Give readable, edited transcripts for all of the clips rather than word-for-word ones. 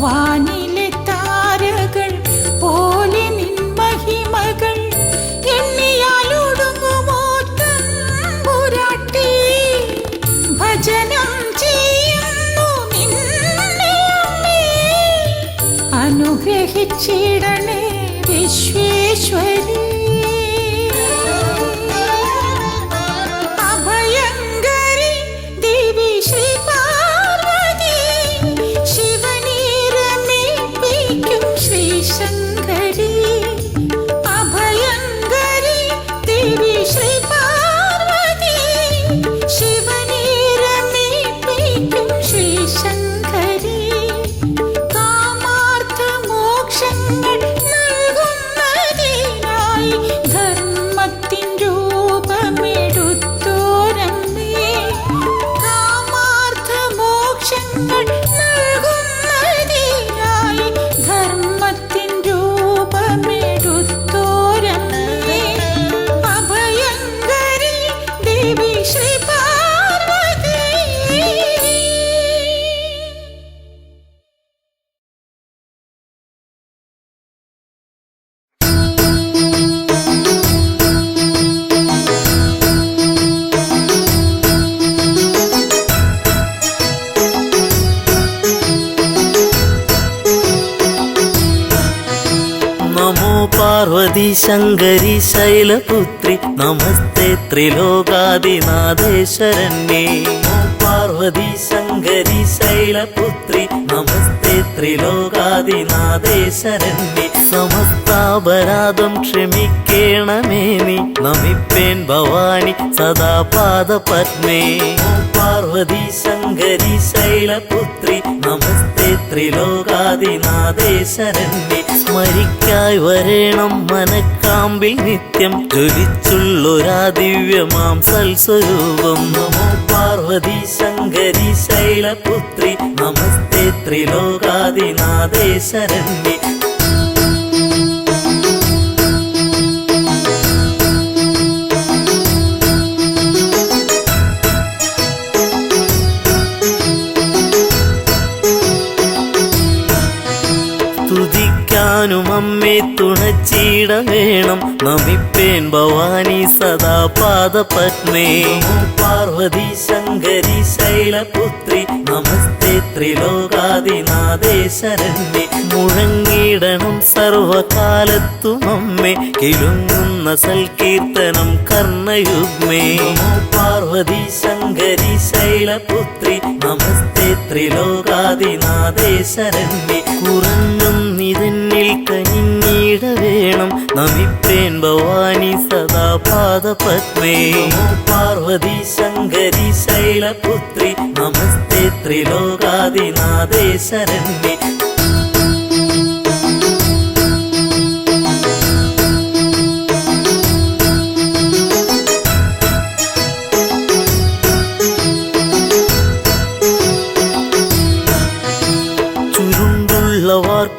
വാനിലെ താരകൾ പോലെ നിൻ മഹിമകൾ എണ്ണിയാലൊടുങ്ങുമോ തമ്പുരാട്ടി. ഭജനം ചെയ്യുന്നു നിന്നെ അമ്മേ, അനുഗ്രഹിച്ചിടണേ വിശ്വേശ്വരി. അഭയങ്കരി ദേവി ശ്രീ പാർവതി, ശിവനെ രമിപ്പിക്കും ശ്രീശങ്കരി. അഭയങ്കരി ദേവി ശ്രീ പാർവതി, ശിവനെ രമിപ്പിക്കും ശ്രീശങ്കരി. കാമാർത്ഥ മോക്ഷങ്ങൾ നൽകുന്നതിനായി ധർമ്മത്തിൻ രൂപമെടുത്തോരമ്മേ. കാമാർത്ഥ മോക്ഷങ്ങൾ നൽകുന്നതിനായി ധർമ്മത്തിൻ രൂപമെടുത്തോരമ്മേ. അഭയങ്കരി ദേവി ശ്രീ പാർവതി. നമോ പാർവതി ശങ്കരി ശൈലപുത്രി, നമസ്തേ ത്രിലോകാദിനാഥേശ്വരന്യേ. നമോ പാർവതി ശങ്കരി ശൈലപുത്രി, നമസ്തേ ത്രിലോകാദിനാഥേശ്വരന്യേ. സമസ്താപരാധം ക്ഷമിക്കേണമേ നീ, നമിപ്പേൻ ഭവാനി സദാ പാദപത്മേ. നമോ പാർവതി ശങ്കരി ശൈലപുത്രി, നമസ്തേ ത്രിലോകാദിനാഥേശ്വരന്യേ. സ്മരിക്കായി വരേണം മനക്കാമ്പിൽ നിത്യം, ജ്വലിച്ചുള്ളൊരാ ദിവ്യമാം സൽസ്വരൂപം. നമോ പാർവതി ശങ്കരി ശൈലപുത്രി, നമസ്തേ ത്രിലോകാദിനാഥേശ്വരന്യേ. സ്തുതിക്കാനും അമ്മേ തുണച്ചിട വേണം, നമിപ്പേൻ ഭവാനി സദാ പാദപത്മേ. നമോ പാർവതി ശങ്കരി ശൈലപുത്രി, നമസ്തേ ത്രിലോകാദിനാഥേശ്വരന്യേ. മുഴങ്ങിടണം സർവകാലത്തും അമ്മേ, കിലുങ്ങുന്ന സൽകീർത്തനം കർണയുഗ്മേ. നമോ പാർവതി ശങ്കരി ശൈലപുത്രി, നമസ്തേ ത്രിലോകാദിനാഥേശ്വരന്യേ. കുറഞ്ഞും നിതന്നിൽ കനിഞ്ഞിട വേണം, നമിപ്പേൻ ഭവാനി സദാ പാദപത്മേ. നമോ പാർവതി ശങ്കരി ശൈലപുത്രി, നമസ്തേ ത്രിലോകാദിനാഥേശ്വരന്യേ.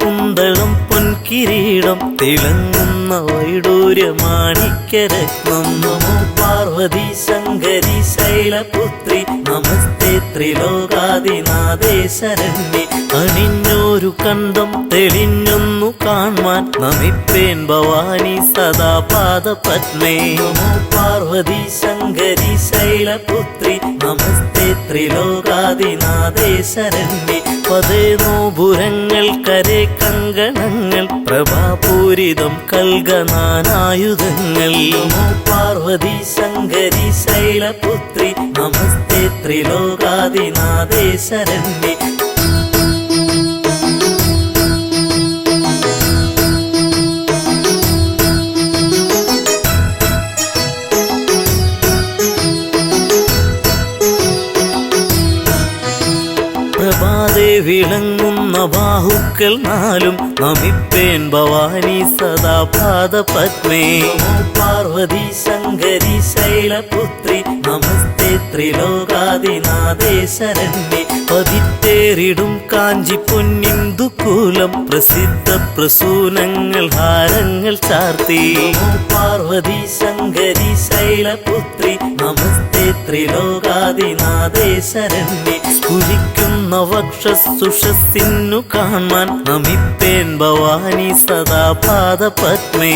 കുന്തളം പൊൻകിരീടം തിളങ്ങുന്ന വൈഡൂര്യമാണിക്യരത്നം. നമോ പാർവതി ശങ്കരി ശൈലപുത്രി, നമസ്തേ ത്രിലോകാദിനാഥേശ്വരന്യേ. അണിഞ്ഞോരു കണ്ടം തെളിഞ്ഞൊന്നു കാൺമാൻ, നമിപ്പേൻ ഭവാനി സദാ പാദപത്മേ. നമോ പാർവതി ശങ്കരി ശൈലപുത്രി, നമസ്തേ ത്രിലോകാദിനാഥേശ്വരന്യേ. പതേനോപുരങ്ങൾ കരേ കങ്കണങ്ങൾ, പ്രഭാപൂരിതം കൽഗനാനായുധങ്ങൾ. നമോ പാർവതി ശങ്കരി ശൈലപുത്രി, നമസ്തേ ത്രിലോകാദിനാഥേശ്വരന്യേ. പ്രഭാതേ വിളങ്ങുന്ന ബാഹുക്കൾ നാലും, നമിപ്പേൻ ഭവാനി സദാ പാദപത്മേ. നമോ പാർവതി ശങ്കരി ശൈലപുത്രി, നമസ്തേ ത്രിലോകാദിനാഥേശ്വരന്യേ. പതിത്തേറിടും കാഞ്ചി പൊന്നിന്ദുകൂലം, പ്രസിദ്ധ പ്രസൂനങ്ങൾ ഹാരങ്ങൾ ചാർത്തി. നമോ പാർവതി ശങ്കരി ശൈലപുത്രി, നമസ്തേ ത്രിലോകാദിനാഥേശ്വരന്യേ. സ്ഫുരിക്കുന്ന സ്ഫുരിക്കുന്ന വക്ഷസുഷസ്സിന്നു കാണാൻ നമിപ്പേൻ ഭവാനി സദാ പാദപത്മേ.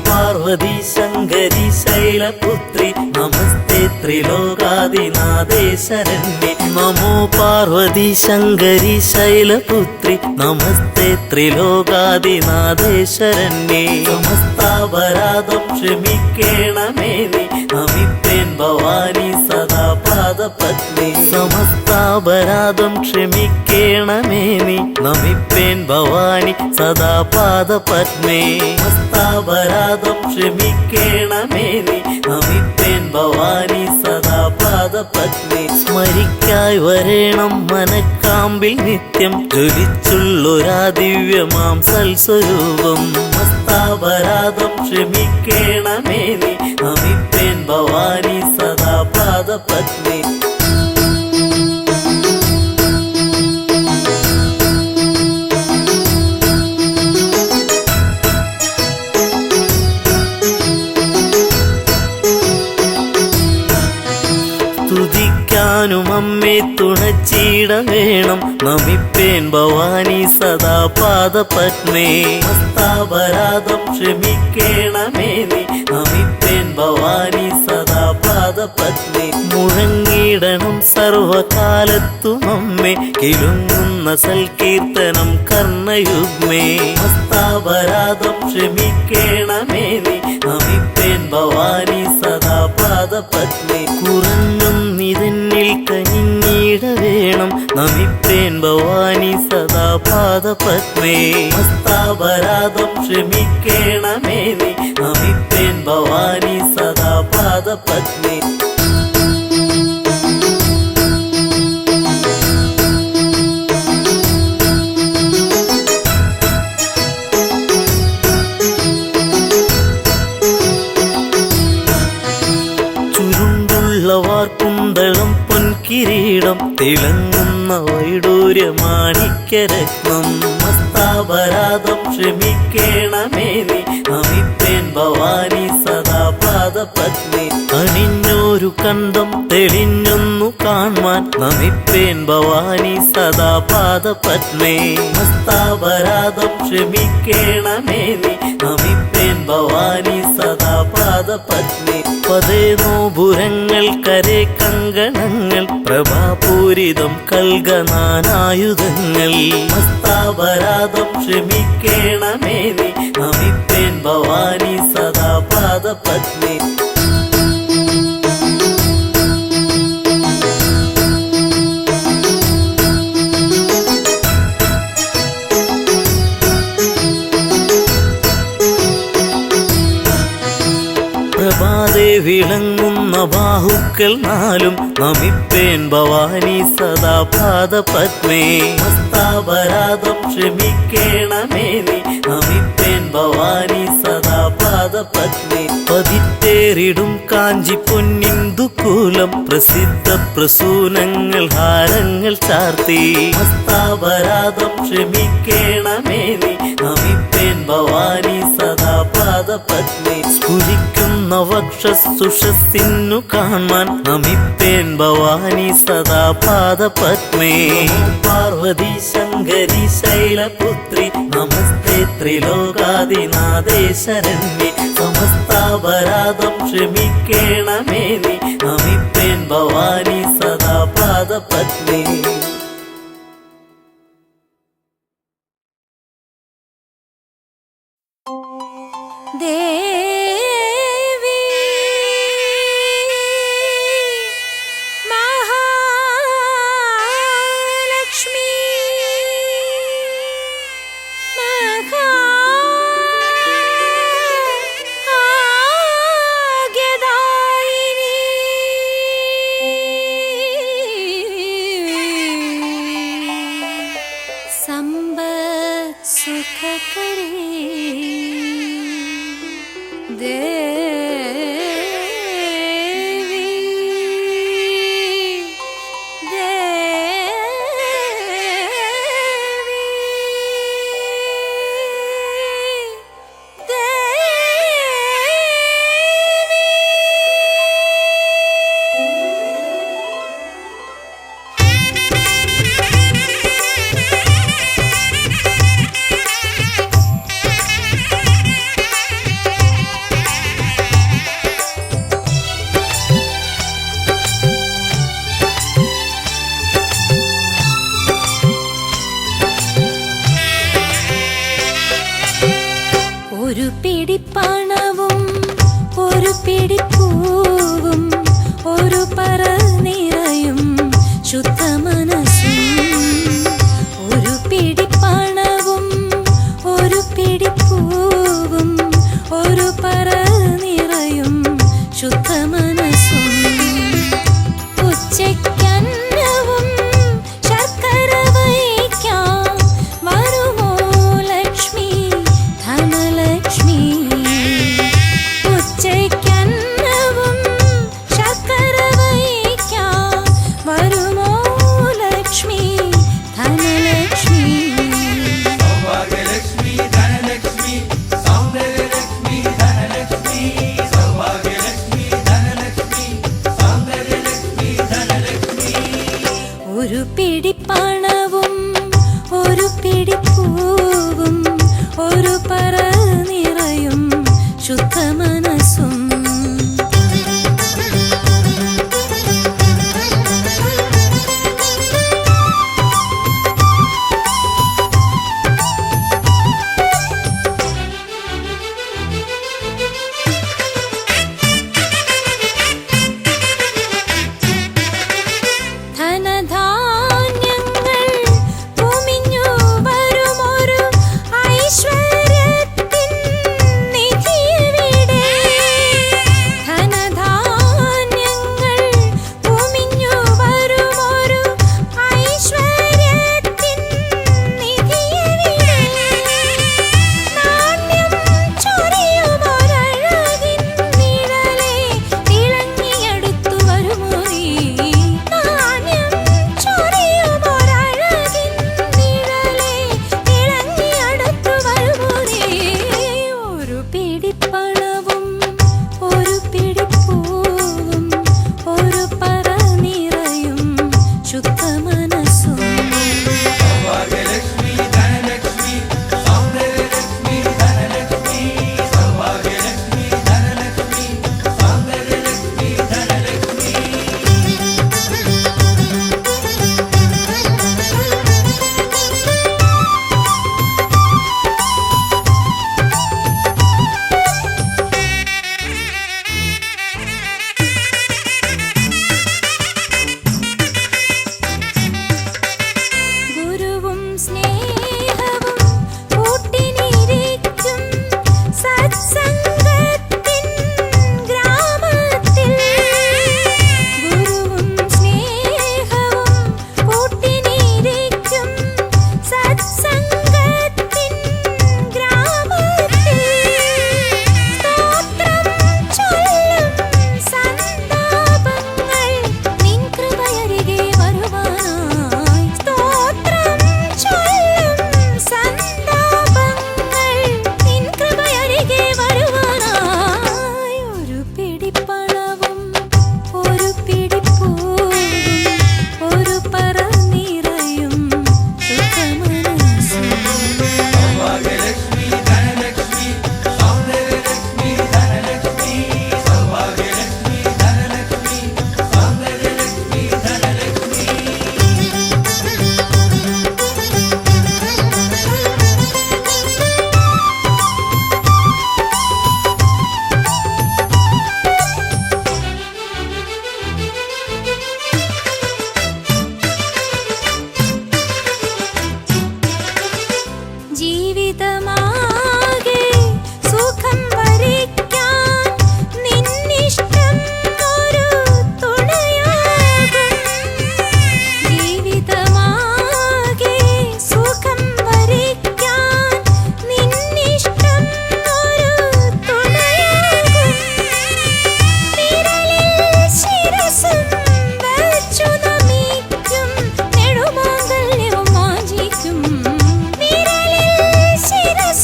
പാർവതി ശങ്കരി ശൈലപുത്രി നമസ്തേ ത്രിലോകാദിനാഥേ ശരണ്യേ. നമോ പാർവതി ശങ്കരി ശൈലപുത്രി നമസ്തേ ത്രിലോകാദിനാഥേ ശരണ്യേ. സമസ്താപരാധം ക്ഷമിക്കേണമേ നീ നമിപ്പേൻ ഭവാനി സദാ പാദപത്മേ. സമസ്താപരാധം ക്ഷമിക്കേണമേ നീ നമിപ്പേൻ ഭവാനി സദാ പാദപത്മേ. സമസ്താപരാധം ക്ഷമിക്കേണമേ നീ നമിപ്പേൻ ഭവാനി സദാ പാദപത്മേ. സ്മരിക്കായി വരേണം മനക്കാമ്പിൽ നിത്യം ജ്വലിച്ചുള്ളൊരാ ദിവ്യമാം സൽസ്വരൂപം. സമസ്താപരാധം ക്ഷമിക്കേണമേ നീ നമിപ്പേൻ ഭവാനി സദാ പാദപത്മേ. സ്തുതിക്കാനും അമ്മേ തുണച്ചിട വേണം നമിപ്പേൻ ഭവാനി സദാ പാദപത്മേ. സമസ്താപരാധം ക്ഷമിക്കേണമേ നീ നമിപ്പേൻ ഭവാനി സദാ പാദപത്മേ. മുഴങ്ങിടണം സർവകാലത്തും അമ്മേ കിലുങ്ങുന്ന സൽകീർത്തനം കർണയുഗ്മേ. സമസ്താപരാധം ക്ഷമിക്കേണമേ നീ നമിപ്പേൻ ഭവാനി സദാ പാദപത്മേ. കുറഞ്ഞും നിതന്നിൽ കനിഞ്ഞിട വേണം നമിപ്പേൻ ഭവാനി സദാ പാദപത്മേ. സമസ്താപരാധം ക്ഷമിക്കേണമേ നീ നമിപ്പേൻ ഭവാനി സദാ പാദപത്മേ. കുന്തളം പൊൻകിരീടം തിളങ്ങുന്ന വൈഡൂര്യമാണിക്യരത്നം. സമസ്താപരാധം ക്ഷമിക്കേണമേ നീ നമിപ്പേൻ ഭവാനി സദാ പാദപത്മേ. അണിഞ്ഞോരു കണ്ടം തെളിഞ്ഞൊന്നു കാൺമാൻ നമിപ്പേൻ ഭവാനി സദാ പാദപത്മേ. സമസ്താപരാധം ക്ഷമിക്കേണമേ നീ നമിപ്പേൻ ഭവാനി സദാ പാദപത്മേ. പതേനോപുരങ്ങൾ കരേ കങ്കണങ്ങൾ പ്രഭാപൂരിതം കൽഗനാനായുധങ്ങൾ. സമസ്താപരാധം ക്ഷമിക്കേണമേ നീ നമിപ്പേൻ ഭവാനി സദാ പാദപത്മേ. പ്രഭാതേ വിളങ്ങുന്ന ബാഹുക്കൾ നാലും നമിപ്പേൻ ഭവാനി സദാ പാദപത്മേ. സമസ്താപരാധം ക്ഷമിക്കേണമേ നീ നമിപ്പേൻ ഭവാനി സദാ പാദപത്മേ. പതിത്തേറിടും കാഞ്ചി പൊന്നിന്ദുകൂലം പ്രസിദ്ധ പ്രസൂനങ്ങൾ ഹാരങ്ങൾ ചാർത്തി. സമസ്താപരാധം ക്ഷമിക്കേണമേ നീ നമിപ്പേൻ ഭവാനി സദാ പാദപത്മേ. സ്ഫുരിക്കുന്ന വക്ഷസുഷസ്സിന്നു കാണാൻ നമിപ്പേൻ ഭവാനി സദാ പാദപത്മേ. പാർവതി ശങ്കരി ശൈലപുത്രി നമസ്തേ ത്രിലോകാദിനാഥേ ശരണ്യേ. സമസ്താപരാധം ക്ഷമിക്കേണമേ നീ നമിപ്പേൻ ഭവാനി സദാ പാദപത്മേ. ദേവി മഹാലക്ഷ്മി മഹാഭാഗ്യദായിനി സമ്പത് സുഖകരേ ദേവി ദേവി ദേവി പിടിപ്പണവും ഒരു പിടിപ്പൂവും ഒരു പറ നിറയും ശുദ്ധ മനസ്സും. ഒരു പിടിപ്പണവും ഒരു പിടിപ്പൂവും ഒരു പറ നിറയും ശുദ്ധ മനസ്സും. ഉച്ചയ്ക്കന്നവും ശർക്കര വയ്ക്കാം വരുമോ ലക്ഷ്മി ധനലക്ഷ്മി. ഉച്ചയ്ക്കന്നവും ശർക്കര വയ്ക്കാം വരുമോ ലക്ഷ്മി ധനലക്ഷ്മി. സൗഭാഗ്യലക്ഷ്മി ധനലക്ഷ്മി സൗന്ദര്യലക്ഷ്മി ധനലക്ഷ്മി. സൗഭാഗ്യലക്ഷ്മി ധനലക്ഷ്മി സൗന്ദര്യലക്ഷ്മി ധനലക്ഷ്മി. ഒരു പിടിപ്പണവും ഒരു പിടിപ്പൂവും ഒരു പറ നിറയും ശുദ്ധ മനസ്സും. ധനധാന്യങ്ങൾ കുമിഞ്ഞു വരുമൊരു ഐശ്വര്യത്തിൻ നിധിയെവിടെ. ധനധാന്യങ്ങൾ കുമിഞ്ഞു വരുമൊരു ഐശ്വര്യത്തിൻ നിധിയെവിടെ. നാണ്യം ചൊരിയുമൊരഴകിൻ നിഴലേ തിളങ്ങിയടുത്തു വരുമോ നീ. നാണ്യം ചൊരിയുമൊരഴകിൻ നിഴലേ തിളങ്ങിയടുത്തു വരുമോ നീ. ഒരു പിടിപ്പണവും ഒരു പിടിപ്പൂവും ഒരു പറ നിറയും ശുദ്ധ മനസ്സും. സൗഭാഗ്യലക്ഷ്മി ധനലക്ഷ്മി സൗന്ദര്യലക്ഷ്മി ധനലക്ഷ്മി. സൗഭാഗ്യലക്ഷ്മി ധനലക്ഷ്മി സൗന്ദര്യലക്ഷ്മി ധനലക്ഷ്മി. ഗുരുവും സ്നേഹവും കൂട്ടിനിരിക്കും സത്സംഗത്തിൻ ഗ്രാമത്തിൽ. ഗുരുവും സ്നേഹവും കൂട്ടിനിരിക്കും സത്സംഗത്തിൻ ഗ്രാമത്തിൽ. സ്തോത്രം ചൊല്ലും സന്താപങ്ങൾ നിൻ കൃപയരികെ വരുവാനായി. സ്തോത്രം ചൊല്ലും സന്താപങ്ങൾ നിൻ കൃപയരികെ വരുവാനായി. ഒരു പിടിപ്പണവും ഒരു പിടിപ്പൂവും ഒരു പറ നിറയും ശുദ്ധ മനസ്സും. സൗഭാഗ്യലക്ഷ്മി ധനലക്ഷ്മി സൗന്ദര്യലക്ഷ്മി ധനലക്ഷ്മി. സൗഭാഗ്യലക്ഷ്മി ധനലക്ഷ്മി സൗന്ദര്യലക്ഷ്മി ധനലക്ഷ്മി. ജീവിതമാകെ സുഖം വരിക്കാൻ നിന്നിഷ്ടം ഒരു തുണയാകും. ജീവിതമാകെ സുഖം വരിക്കാൻ നിന്നിഷ്ടം ഒരു തുണയാകും. വിരലിൽ ശിരസും വച്ചു നമിക്കും നെടുമാംഗല്യവും വാഞ്ചിക്കും. വിരലിൽ ശിരസും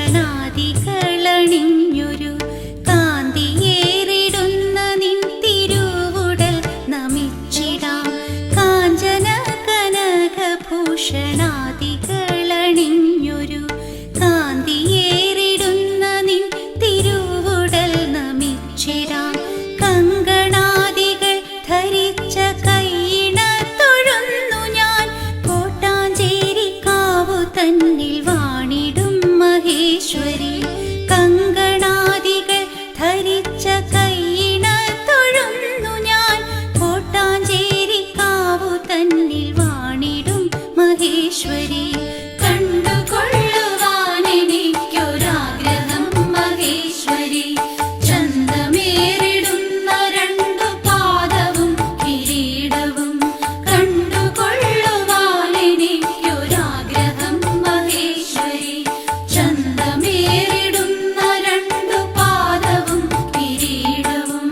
ഭൂഷണാദികളണിഞ്ഞൊരു കാന്തിയേറിടുന്ന നിൻ തിരുവുടൽ നമിച്ചിടാം. കാഞ്ചന കനക ഭൂഷണാദികളണിഞ്ഞൊരു കാന്തിയേറിടുന്ന നിൻ തിരുവുടൽ നമിച്ചിടാം. കങ്കണാദികൾ ധരിച്ച കൈയിണ തൊഴുന്നു ഞാൻ കോട്ടാഞ്ചേരിക്കാവു തന്നിൽ വാണിടും മഹേശ്വരി. കങ്കണാദികൾ ധരിച്ച കൈയിണ തൊഴുന്നു ഞാൻ കോട്ടാഞ്ചേരിക്കാവു തന്നിൽ വാണിടും മഹേശ്വരി. കണ്ടുകൊള്ളുവാനെനിക്കൊരാഗ്രഹം മഹേശ്വരി, ചന്തമേറിടുന്ന രണ്ടു പാദവും കിരീടവും. കണ്ടുകൊള്ളുവാനെനിക്കൊരാഗ്രഹം മഹേശ്വരി, ചന്തമേറിടുന്ന രണ്ടു പാദവും കിരീടവും.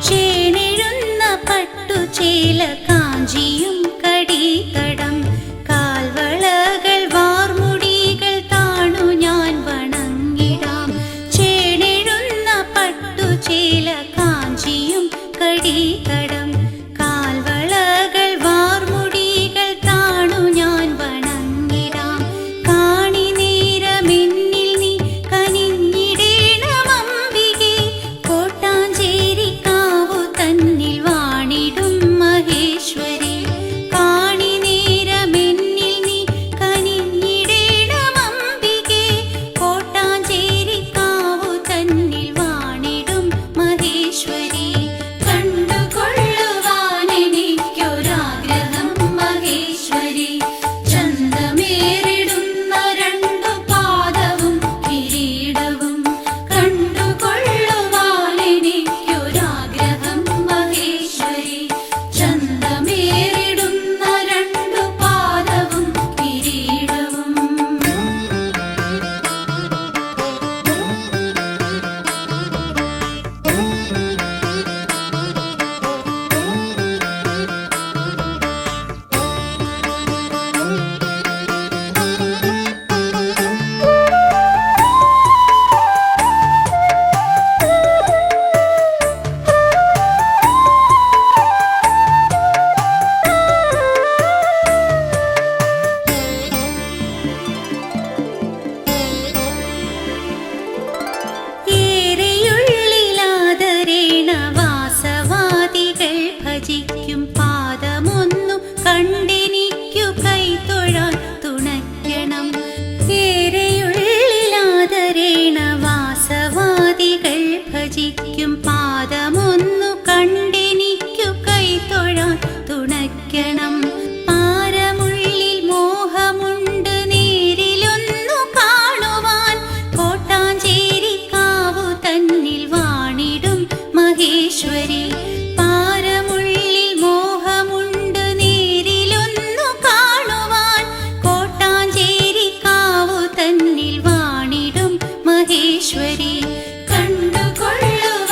ചേണിഴുന്ന പട്ടുചേല കാഞ്ചിയും കടികടം കാൽവളകൾ വാർമുടികൾ താണു ഞാൻ വണങ്ങിടാം. ചേണിഴുന്ന പട്ടുചേല കാഞ്ചിയും കടികടം കാൽവളകൾ വാർമുടികൾ താണു ഞാൻ വണങ്ങിടാം. കാണിനേരമെന്നിൽ നീ കനിഞ്ഞിടേണമംബികേ, കോട്ടാഞ്ചേരിക്കാവു തന്നിൽ വാണിടും മഹേശ്വരി. കാണിനേരമെന്നിൽ നീ കനിഞ്ഞിടേണമംബികേ, കോട്ടാഞ്ചേരിക്കാവു തന്നിൽ വാണിടും മഹേശ്വരി. കണ്ടുകൊള്ളുവാനെനിക്കൊരാഗ്രഹം മഹേശ്വരി, ചന്തമേറിടുന്ന രണ്ടു പാദവും കിരീടവും. കണ്ടുകൊള്ളുവാനെനിക്കൊരാഗ്രഹം മഹേശ്വരി, ചന്തമേറിടുന്ന രണ്ടു പാദവും കിരീടവും. ഏറെയുള്ളിലാദരേണ വാസവാദികൾ ഭജിക്കും പാദമൊന്നു കണ്ടെനിക്കു കൈതൊഴാൻ തുണയ്ക്കണം. ഏറെയുള്ളിലാദരേണ വാസവാദികൾ ഭജിക്കും പാദമൊന്നു കണ്ടെനിക്കു കൈതൊഴാൻ തുണയ്ക്കണം. പാരമുള്ളിൽ മോഹമുണ്ട് നേരിലൊന്നു കാണുവാൻ, കോട്ടാഞ്ചേരിക്കാവു തന്നിൽ വാണിടും മഹേശ്വരി. പാരമുള്ളിൽ മോഹമുണ്ട് നേരിലൊന്നു കാണുവാൻ, കോട്ടാഞ്ചേരിക്കാവു തന്നിൽ വാണിടും മഹേശ്വരി. കണ്ടുകൊള്ളുവാൻ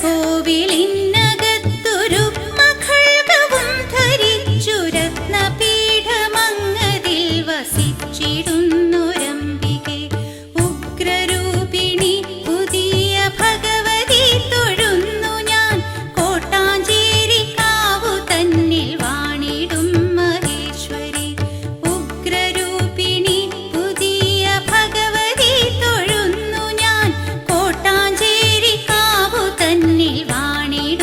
കോവിലിനകത്തൊരു മഖൾകവും ധരിച്ചു രത്നപീഠമങ്ങതിൽ വസിച്ചിടുന്നൊരംബികെ. ഉഗ്രരൂപിണി പുതിയ ഭഗവതി തൊഴുന്നു ഞാൻ കോട്ടാഞ്ചേരിക്കാവു തന്നിൽ വാണിടും മഹേശ്വരി. ഉഗ്രരൂപിണി പുതിയ ഭഗവതി തൊഴുന്നു ഞാൻ കോട്ടാഞ്ചേരിക്കാവു തന്നിൽ വാണിടും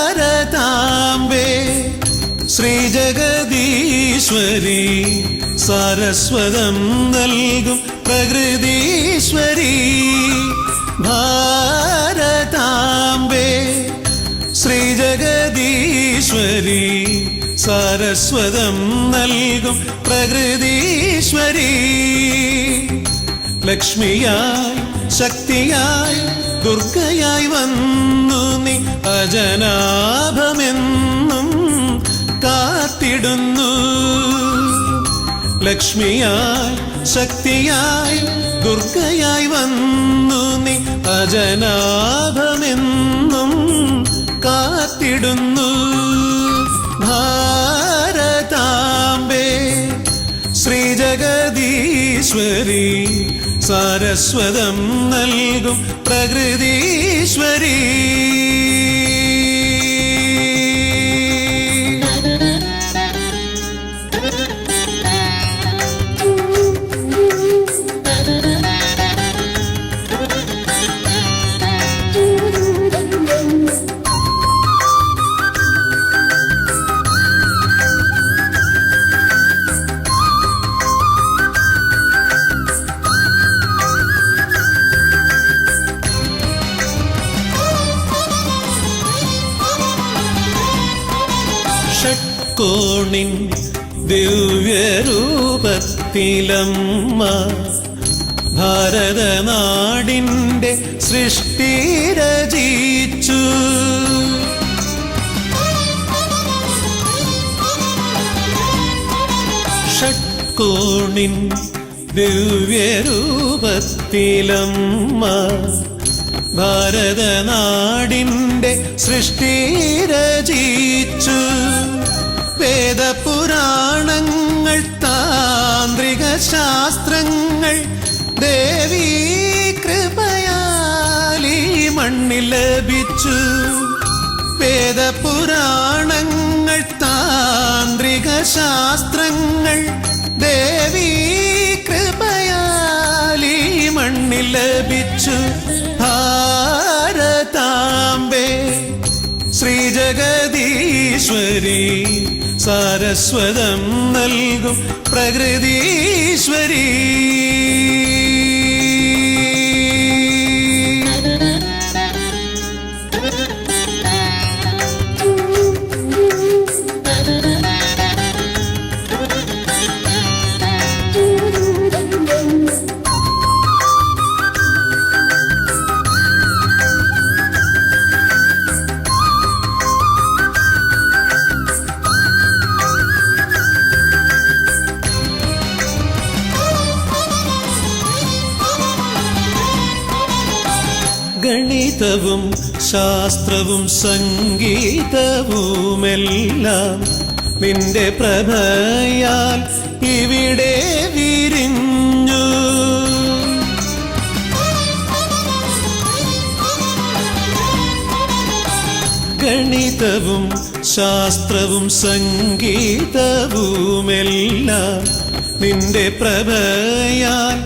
ഭാരതാംബേ ശ്രീജഗദീശ്വരി സാരസ്വതം നൽകും പ്രകൃതീശ്വരി ഭാരതാംബേ ശ്രീജഗദീശ്വരി സാരസ്വതം നൽകും പ്രകൃതീശ്വരി ലക്ഷ്മിയായി ശക്തിയായി ദുർഗയായി വന്നു നീ അജനാഭമെന്നും കാത്തിടുന്നു ലക്ഷ്മിയായി ശക്തിയായി ദുർഗയായി വന്നു നീ അജനാഭമെന്നും കാത്തിടുന്നു ഭാരതാംബേ ശ്രീജഗദീശ്വരി സാരസ്വതം നൽകും പ്രകൃതീശ്വരി ഷട്കോണിൻ ദിവ്യരൂപത്തിലമ്മ ഭാരതനാടിൻ്റെ സൃഷ്ടി രചിച്ചു ഷട്കോണിൻ ദിവ്യരൂപത്തിലമ്മ ഭാരതനാടിൻ്റെ സൃഷ്ടി രചിച്ചു വേദപുരാണങ്ങൾ താന്ത്രിക ശാസ്ത്രങ്ങൾ ദേവീ കൃപയാലീ മണ്ണിൽ ലഭിച്ചു വേദപുരാണങ്ങൾ താന്ത്രിക ശാസ്ത്രങ്ങൾ ദേവീ കൃപയാലീ മണ്ണിൽ ലഭിച്ചു ഭാരതാംബേ ശ്രീജഗദീശ്വരി സാരസ്വതം നൽകും പ്രകൃതീശ്വരി ഗണിതവും ശാസ്ത്രവും സംഗീതവുമെല്ലാം നിന്റെ പ്രഭയാൽ ഇവിടെ വിരിഞ്ഞു ഗണിതവും ശാസ്ത്രവും സംഗീതവുമെല്ലാം നിന്റെ പ്രഭയാൽ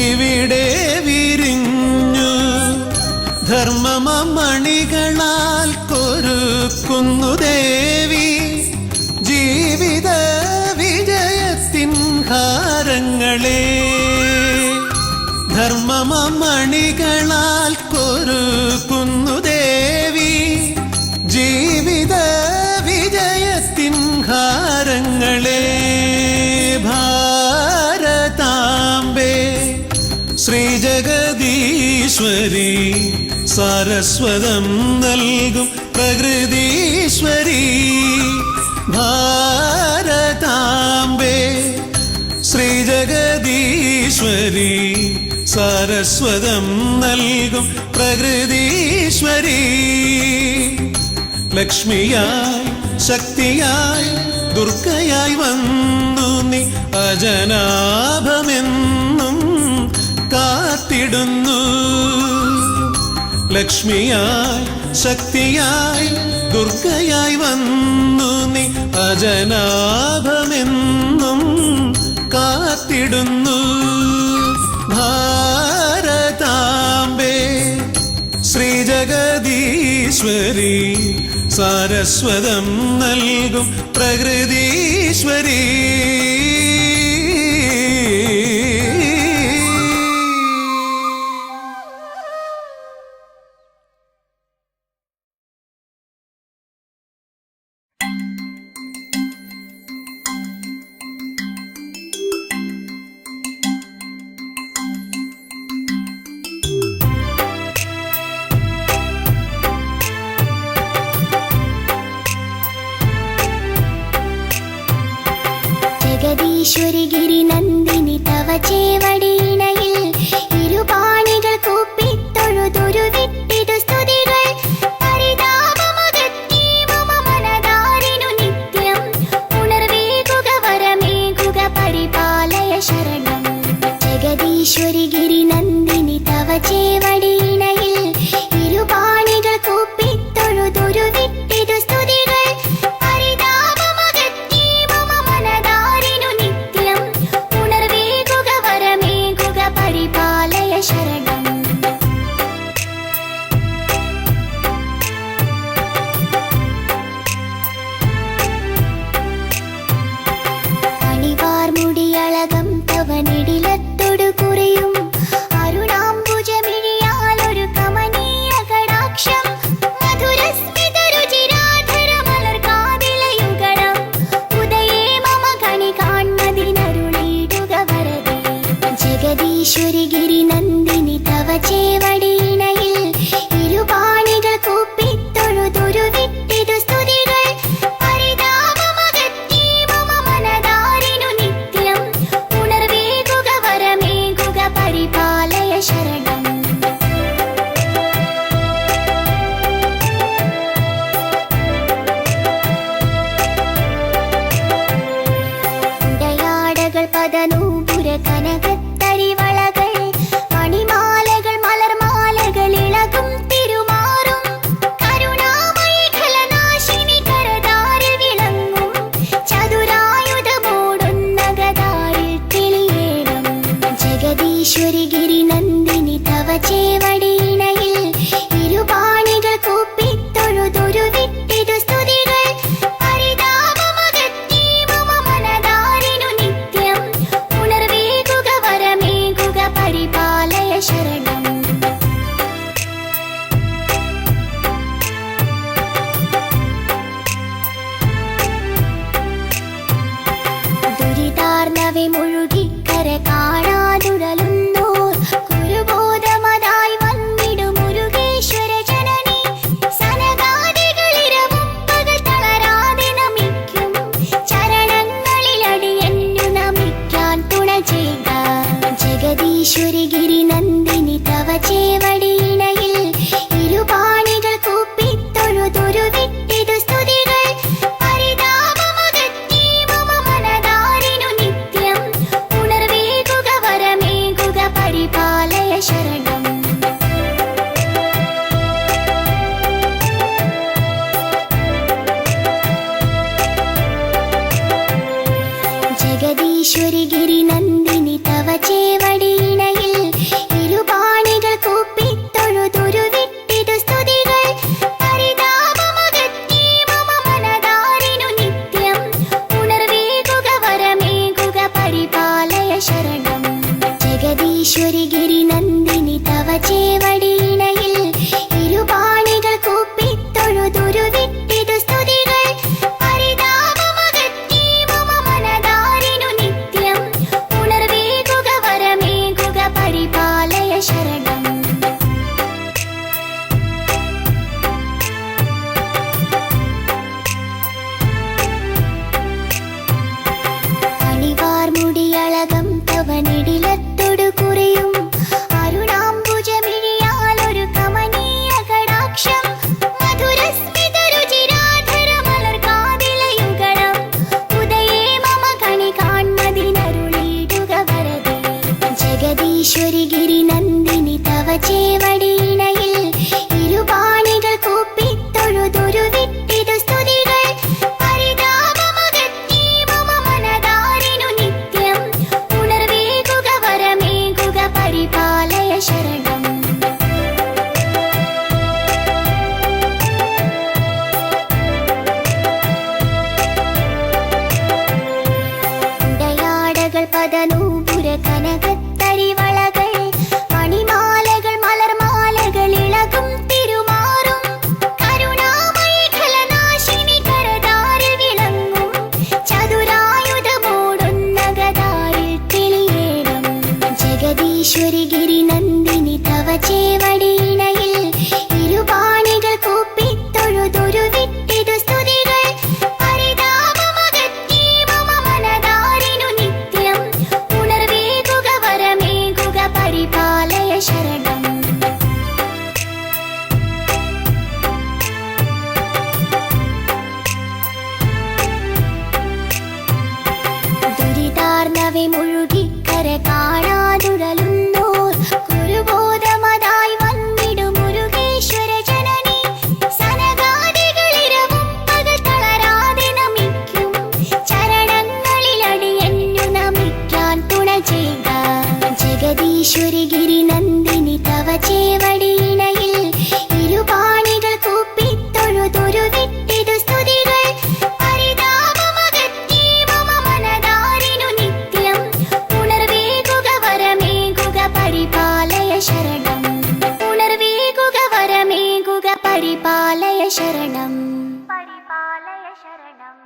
ഇവിടെ വിരിഞ്ഞു ധർമ്മമണികളാൽ കൊരുക്കുന്നു ദേവി ജീവിത വിജയത്തിൻ ഹാരങ്ങളെ ധർമ്മമണികളാൽ കൊരുക്കുന്നു ദേവി ജീവിത വിജയത്തിൻ ഹാരങ്ങളെ ഭാരതാംബേ ശ്രീജഗദീശ്വരി സാരസ്വതം നൽകും പ്രകൃതീശ്വരി ഭാരതാംബേ ശ്രീജഗദീശ്വരി സാരസ്വതം നൽകും പ്രകൃതീശ്വരി ലക്ഷ്മിയായി ശക്തിയായി ദുർഗയായി വന്നു നീ അജനാഭമെന്നും കാത്തിടുന്നു ലക്ഷ്മിയായി ശക്തിയായി ദുർഗയായി വന്നു നീ അജനാഭമെന്നും കാത്തിടുന്നു ഭാരതാംബേ ശ്രീജഗദീശ്വരി ഈശ്വരി സാരസ്വതം നൽകും പ്രകൃതീശ്വരി ജഗദീശ്വരി ഗിരിനന്ദിനി തവ ചേവടിയിണയിൽ ഇരുപാണികൾ കൂപ്പിത്തൊഴുതൊരു വിട്ടിതു സ്തുതികൾ പരിതാപമുദറ്റി മമ മനതാരിനു നിത്യം ഉണർവേകുക വരമേകുക പരിപാലയ ശരണം ജഗദീശ്വരി ഗിരിനന്ദിനി തവ ചേവടിയിണയിൽ ഇരുപാണികൾ കൂപ്പിത്തൊഴുതൊരു വിട്ടിതു സ്തുതികൾ ശരണം അണിവാർമുടിയളകം തവനിടിലത്തൊടു കുറിയും അരുണാംബുജമിഴിയാലൊരു കമനീയ കടാക്ഷം മധുരസ്മിത രുചിരാധര മലർകാതിലയുഗണം ഉദയേ മമ കണി കാൺമതിനരുളിടുക വരദേ ജഗദീശ്വരി ഗിരിനന്ദിനി തവ ചേവടിയിണയിൽ ഇരുപാണികൾ കൂപ്പിത്തൊഴുതൊരു വിട്ടിതു സ്തുതികൾ പരിതാപമകറ്റി മമ മനതാരിനു നിത്യം ഉണർവേകുക വരമേകുക പരിപാലയ ശരണം ഉടയാടകൾ പദനൂപുര കനകത്തരിവളകൾ മണിമാലകൾ മലർമാലകൾ ഇളകും തിരുമാറും കരുണാമയി ഖലനാശിനി കരതാരിൽ വിളങ്ങും ചതുരായുധമോടുന്ന ഗദാരിൽ തെളിയേണം ജഗദീശ്വരി ഗിരിനന്ദിനി തവ ചേവടിയിണയിൽ ഇരുപാണികൾ കൂപ്പിത്തൊഴുതൊരു വിട്ടിതു സ്തുതികൾ പരിതാപമകറ്റി മമ മനതാരിനു നിത്യം പദനൂപുര കനകത്തരിവളകൾ മണിമാലകൾ മലർമാലകൾ ഇളകും തിരുമാറും കരുണാമേഖലനാശിനി കരതാരിൽ വിളങ്ങും ചതുരായുധമോടുന്ന ഗദാരിൽ തെളിയേണം ജഗദീശ്വരി ഗിരിനന്ദിനി തവ ചേവടിയിണയിൽ ഇരുപാണികൾ കൂപ്പിത്തൊഴുതൊരു വിട്ടിതു സ്തുതികൾ പരിതാപമകറ്റി മമ മനതാരിനു നിത്യം ഉണർവേകുക വരമേകുക പരിപാലയ ശരണം ദുരിതാർണവെ മുഴുകിക്കര കാണാതുഴലുന്നോർ കുരുബോധമതായി വന്നിടു മുരുകേശ്വര ജനനി സനകാദികളിരവും പകൽ തളരാതെ നമിക്കും ചരണങ്ങളിലടിയന്നു നമിക്കാൻ തുണ ചെയ്യുക ജഗദീശ്വരി ഗിരിനന്ദിനി തവ ചേവടിയിണയിൽ ഇരുപാണികൾ കൂപ്പിത്തൊഴുതൊരു വിട്ടിതു സ്തുതികൾ പരിതാപമകറ്റി മമ മനതാരിനു നിത്യം ഉണർവേകുക വരമേകുക പരിപാലയ ശരണം ഉണർവേകുക വരമേകുക പരിപാലയ ശരണം പരിപാലയ ശരണം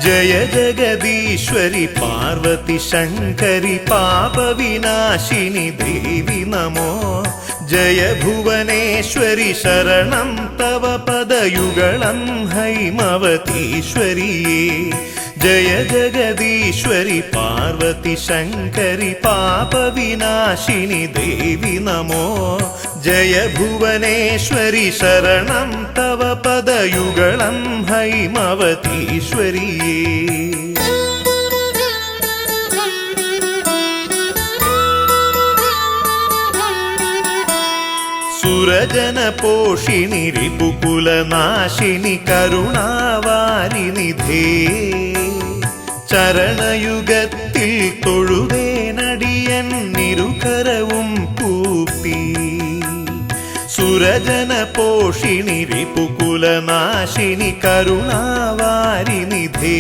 जय जगदीश्वरि पार्वती शङ्करि पापविनाशिनि देवि नमो जय भुवनेश्वरि शरणं तव पदयुगलं हैमवतीश्वरिये जय जगदीश्वरि पार्वती शङ्करि पापविनाशिनि देवि नमो जय भुवनेश्वरि शरणं तव पदयुगलं हैमवतीश्वरिये सुरजनपोषिणि रिपुकुलनाशिनि करुणावारिनिधे ചരണയുഗത്തിൽ തൊഴുവേനടിയന്നിരുകരവും കൂപ്പി സുരജന പോഷിണി റിപുകുലനാശിനി കരുണാവാരിനിധേ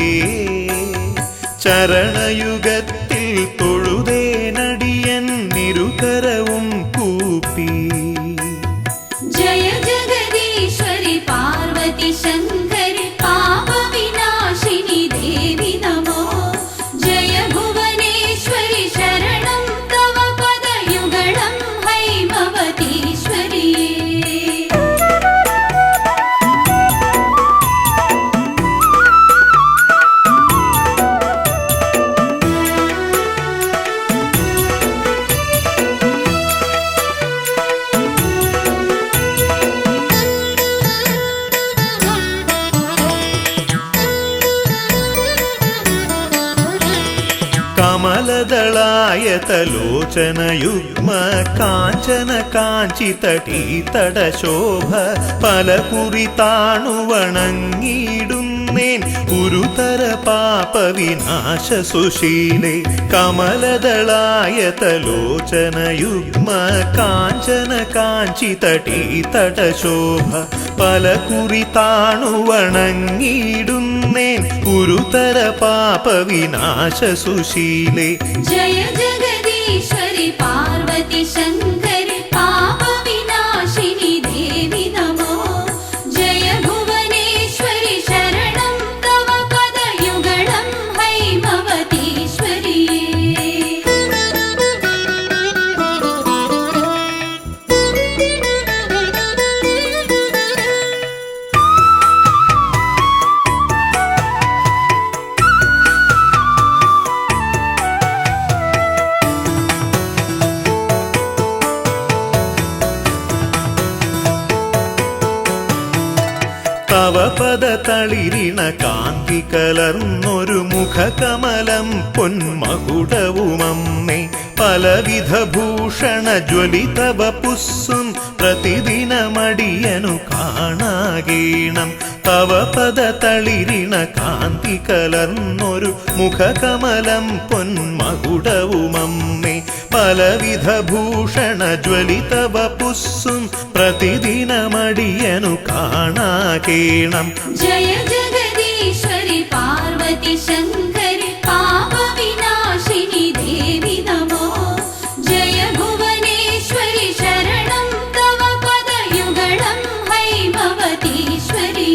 ചരണയുഗത്തിൽ തൊഴുവേനടിയന്നിരുകരവും കൂപ്പി जय जगदीश्वरि पार्वती शङ्करि पापविनाशिनि देवि नमो जय भुवनेश्वरि शरणं तव पदयुगलं हैमवतीश्वरिये കമലദളായതലോചനയുഗ്മ കാഞ്ചന കാഞ്ചിതടീതടശോഭ പലകുറി താണുവണങ്ങിയിടുന്നേൻ ഗുരുതര പാപവിനാശ സുശീലേ കമലദളായതലോചനയുഗ്മ കാഞ്ചന കാഞ്ചിതടീതടശോഭ പലകുറി താണുവണങ്ങിയിടുന്നേൻ ഗുരുതര പാപവിനാശ സുശീലേ जय जगदीश्वरि पार्वती शङ्करि पापविनाशिनि देवि नमो जय भुवनेश्वरि शरणं तव पदयुगलं हैमवतीश्वरिये തവ പദ തളിരിണ കാന്തി കലർന്നൊരു മുഖകമലം പൊന്മകുടവുമമ്മേ പലവിധ ഭൂഷണ ജ്വലിതവ പുസ്സും പ്രതിദിനമടിയനു കാണാകേണം തവ പദ തളിരിണ കാന്തി കലർന്നൊരു മുഖകമലം പൊന്മകുടവുമമ്മേ പലവിധ ഭൂഷണ ജ്വലിതവ പുസ്സും പ്രതിദിനമടിയനു കാണാകേണം जय जगदीश्वरि पार्वती शङ्करि पापविनाशिनि देवि नमो जय भुवनेश्वरि शरणं तव पदयुगलं हैमवतीश्वरि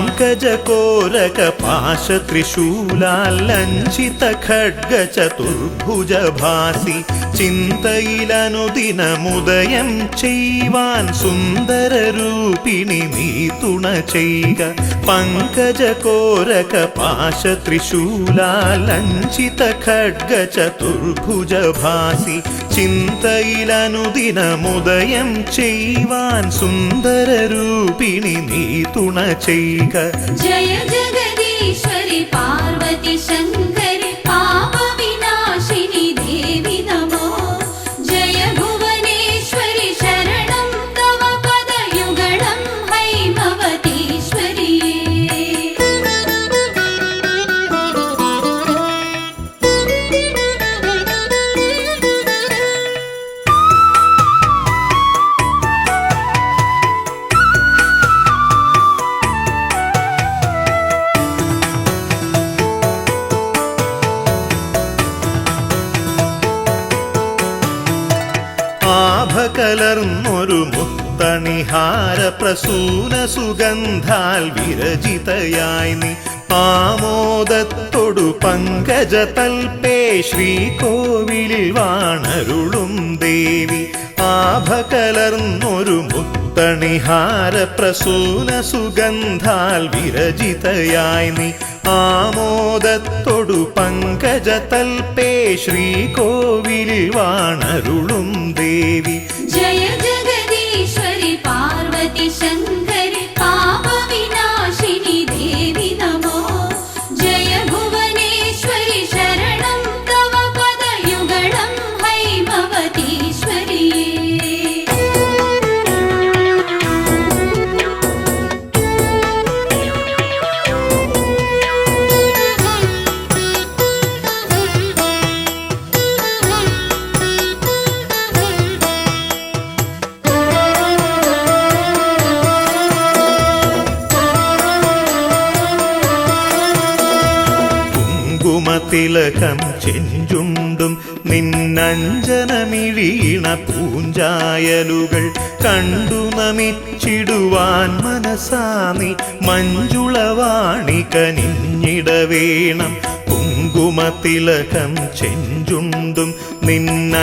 पंकजकोरक पाश त्रिशूलालञ्छित खड्ग चतुर्भुज भासि चिन्तयिलनुदिनमुदयं चैवान् सुन्दररूपिणि नीतुण चैग पंकजकोरक पाश त्रिशूलालञ्छित खड्ग चतुर्भुज भासि चिन्तयिलनुदिनमुदयं चैवान् सुन्दररूपिणि नीतुण चैग जय जगदीश्वरि पार्वती शङ्करि पापविनाशिनि देवि नमो जय भुवनेश्वरि शरणं तव पदयुगलं हैमवतीश्वरि കലർന്നൊരു മുത്തണിഹാര പ്രസൂന സുഗന്ധാൽ വിരചിതയായി നീ ആമോദത്തൊടു പങ്കജ തൽപേ ശ്രീകോവിലിൽ വാണരുളും ദേവി ആഭകലർന്നൊരു മുത്തണിഹാര പ്രസൂന സുഗന്ധാൽ വിരചിതയായി നീ ആമോദത്തൊടു പങ്കജ തൽപേ ശ്രീകോവിലിൽ വാണരുളും ദേവി जय जगदीश्वरि पार्वती शङ्करि पापविनाशिनि देवि नमो जय भुवनेश्वरि शरणं तव पदयुगलं हैमवतीश्वरि തിലകം ചെഞ്ചുണ്ടും നിന്നഞ്ജനമിഴീണ പൂഞ്ചായലുകൾ കണ്ടു നമിച്ചിടുവാൻ മനസാനി മഞ്ജുളവാണി കനിഞ്ഞിടവേണം കുങ്കുമതിലകം ചെഞ്ചുണ്ടും നിന്നഞ്ജനമിഴീണ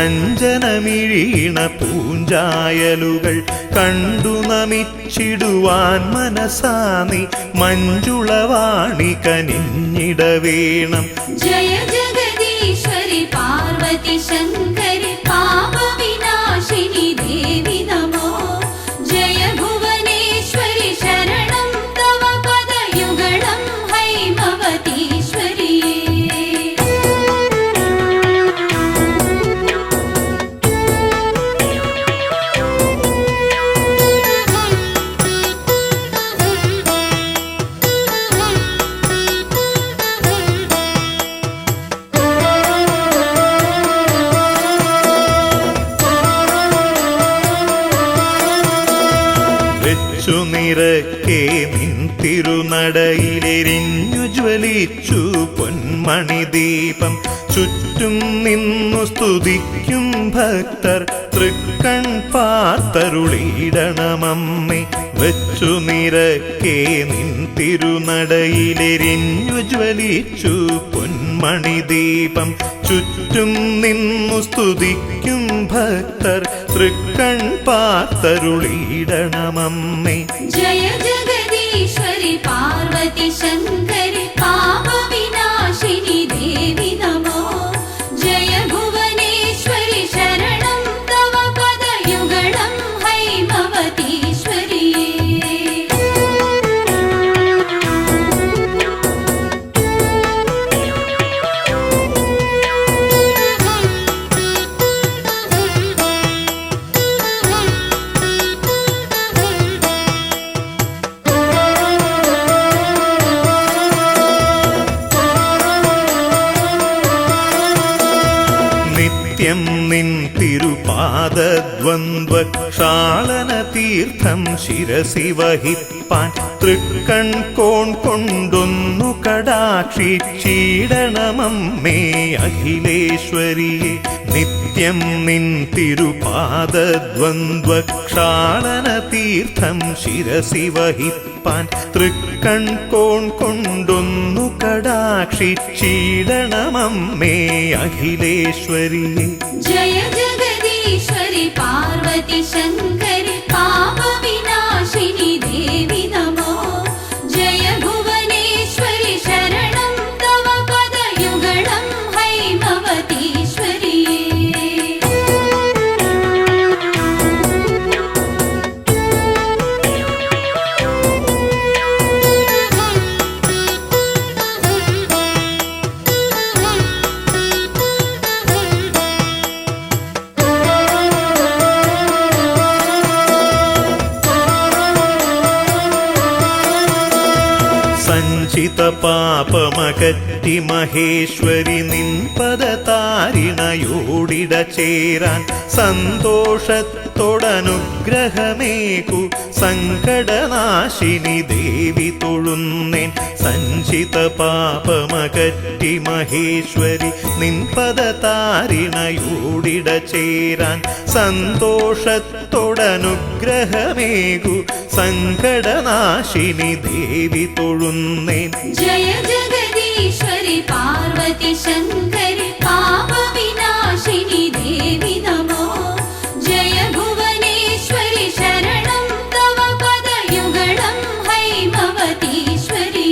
പൂഞ്ചായലുകൾ കണ്ടു നമിച്ചിടുവാൻ മനസാനി മഞ്ജുളവാണി കനിഞ്ഞിടവേണം जय जगदीश्वरि पार्वती शङ्करि पापविनाशिनि देवि नमो जय भुवनेश्वरि शरणं तव पदयुगलं हैमवतीश्वरि നിരക്കെ നിൻ തിരുനടയിലെരിഞ്ഞു ജ്വലിച്ചു പൊന്മണി ദീപം ചുറ്റും നിന്നു സ്തുതിക്കും ഭക്തർ തൃക്കൺ പാർത്തരുളിയിടണമമ്മേ വെച്ചു നിരക്കെ നിൻ തിരുനടയിലെരിഞ്ഞു ജ്വലിച്ചു പൊന്മണി പൊന്മണിദീപം ചുറ്റും നിന്നു സ്തുതിക്കും ഭക്തർ തൃക്കൺ പാർത്തരുളിയിടണമമ്മേ. जय जगदीश्वरि पार्वती शङ्करि पापविनाशिनि देवि नमो. जय भुवनेश्वरि शरणं तव पदयुगलं हैमवतीश्वरि. നിത്യം നിൻ തിരുപാദദ്വന്ദ്വക്ഷാളന തീർത്ഥം ശിരസി വഹിപ്പാൻ തൃക്കൺ കോൺ കൊണ്ടൊന്നു കടാക്ഷിച്ചിടണമമ്മേ അഖിലേശ്വരിയെ. നിത്യം നിൻ തിരുപാദദ്വന്ദ്വക്ഷാളന തീർത്ഥം ശിരസി വഹിപ്പാൻ തൃക്കൺ കോൺ കൊണ്ടൊന്നു കടാക്ഷിച്ചിടണമമ്മേ അഖിലേശ്വരിയെ. जय जगदीश्वरि पार्वती शङ्करि पापविनाशिनि देवि नमो. जय भुवनेश्वरि शरणं तव पदयुगलं हैमवतीश्वरि. സഞ്ചിത പാപമകറ്റി മഹേശ്വരി നിൻപദതാരിണയോടിട ചേരാൻ സന്തോഷത്തോടനുഗ്രഹമേകു സങ്കടനാശിനി ദേവി തൊഴുന്നേൻ. സഞ്ചിത പാപമകറ്റി മഹേശ്വരി നിൻപദതാരിണയോടിട ചേരാൻ സന്തോഷത്തോടനുഗ്രഹമേകു സങ്കടനാശിനി ദേവി തൊഴുന്നേൻ. जय जगदीश्वरि पार्वती शङ्करि पापविनाशिनि देवि नमो. जय भुवनेश्वरि शरणं तव पदयुगलं हैमवतीश्वरि.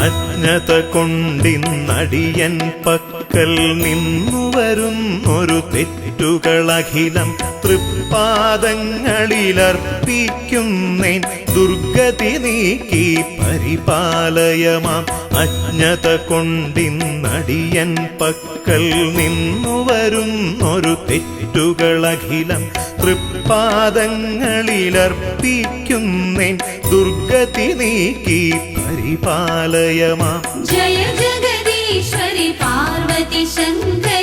അജ്ഞത കൊണ്ടിന്നടിയൻ പക്കൽ നിന്നു വരുന്നൊരു തെറ്റുകളഖിലം തൃപ്പാദങ്ങളിലർപ്പിക്കുന്നേൻ. ദുർഗതി നീക്കി പരിപാലയമാം. അജ്ഞത കൊണ്ടിന്നടിയൻ പക്കൽ നിന്നു വരുന്നൊരു തെറ്റുകളഖിലം തൃപ്പാദങ്ങളിലർപ്പിക്കുന്നേൻ. ദുർഗതി നീക്കി പരിപാലയമാം. जय जगदीश्वरि पार्वती शङ्करि